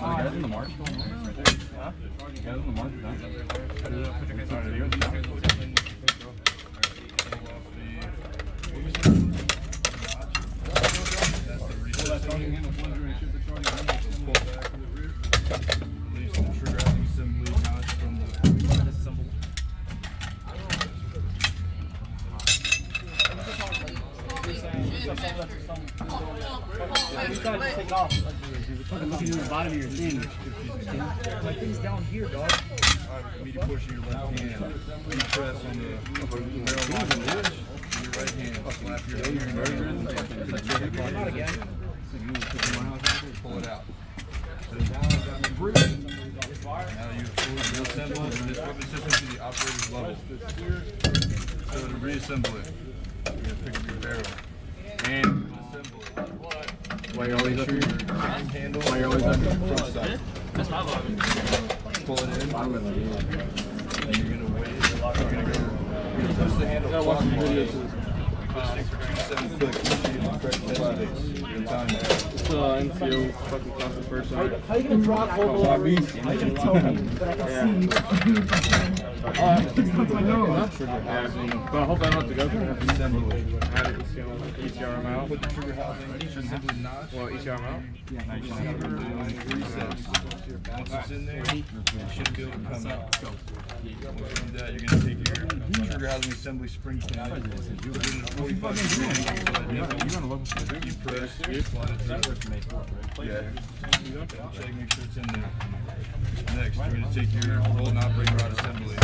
guys in the march? Huh? You guys in the march? Release the trigger housing assembly notch from the disassemble. Look at the bottom of your thing. My thing's down here, dog. Alright, media push your left hand. Press on the barrel lock on your right hand. Slap your finger. Not again. Pull it out. Now you reassemble this weapon system to the operator's level. So to reassemble it, you're going to pick up your barrel. And Assemble it. why you're always up here? Handle. Why you're always up here? Front side. Pull it in. And you're going to wait. You're going to push the handle. Yeah, watch the videos. Push for 2 to 7 clicks. Your time there. It's NCO fucking class first time. How you gonna drop both of these? How you gonna tell me that I can see? But I hope I don't have to go through it. Assemble it. I had to ECR them out. Put the trigger housing assembly notch. Well, ECR them out? Receiver on resets. Once it's in there, you should be able to come out. Once you do that, you're going to take your trigger housing assembly spring pin, put it in a 45 degree angle. You press, slide it through. Yeah. Check, make sure it's in there. Next, you're going to take your bolt and operating rod assembly.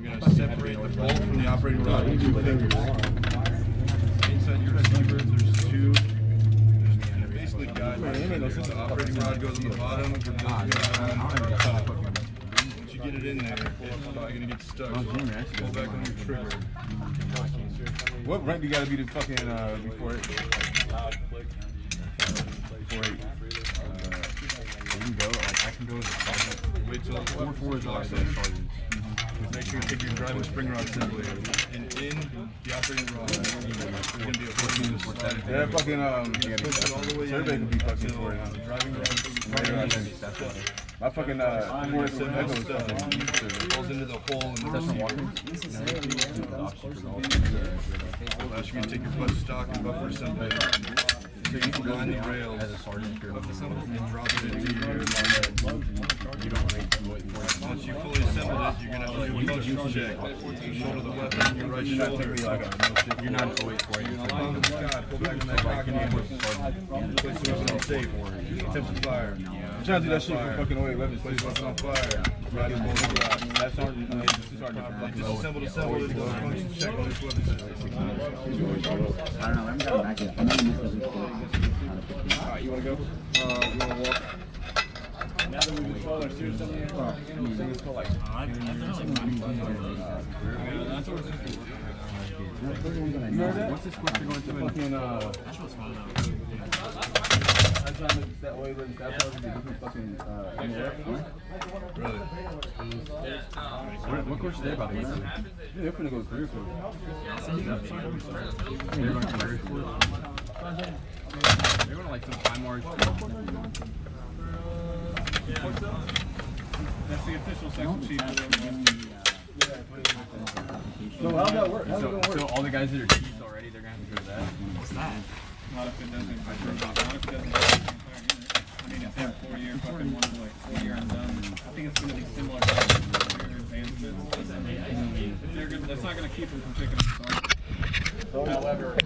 You're going to separate the bolt from the operating rod with 2 fingers. Inside your receiver, there's 2. There's basically guide wires. The operating rod goes on the bottom, the bolt goes on the top. Once you get it in there, it's probably going to get stuck. Go back on your trigger. What rank do you gotta be to fucking before it? Before 8. You can go, like I can go as a sergeant. Wait till 4-4 is locked in. Make sure you take your driving spring rod assembly and in the operating rod. There's going to be a 14 Yeah, fucking push it all the way survey in can be fucking until for it. the driving rod My fucking Forest Echo falls into the hole in the receiver. You're going to take your butt stock and buffer assembly. So you can go on the rails and drop it into your once you fully assembled it, you're going to have to do a functional check. Shoulder the weapon, your right shoulder. You're not in 08 for you. Palm to the sky, pull back on that cock and place the weapon on safe. Attempt to fire. I'm trying to do that shit for fucking 0811. Place the weapon on fire. Right in both sides. That's sergeant. Disassemble, assemble it. Do a function check on this weapon system. I don't know, I haven't gotten back yet. I know you missed it. Alright, you wanna go? You wanna walk? Now that we do 12 or serious stuff here, it's called like What's this question going to fucking I'm trying to that way, but that's how we do fucking Really? What course is they about to go to? they're finna go career for They're going to career school? They're going to like some time march. That's the official section sheet. So how's that work? How's it gonna work? So all the guys that are chiefs already, they're going to have to go to that? What's that? Not if it doesn't. Not if it doesn't. I mean, it's that 4-year fucking one, like 4-year and done. I think it's going to be similar to 4-year advancements. They're good. That's not going to keep them from picking up the sergeant. However.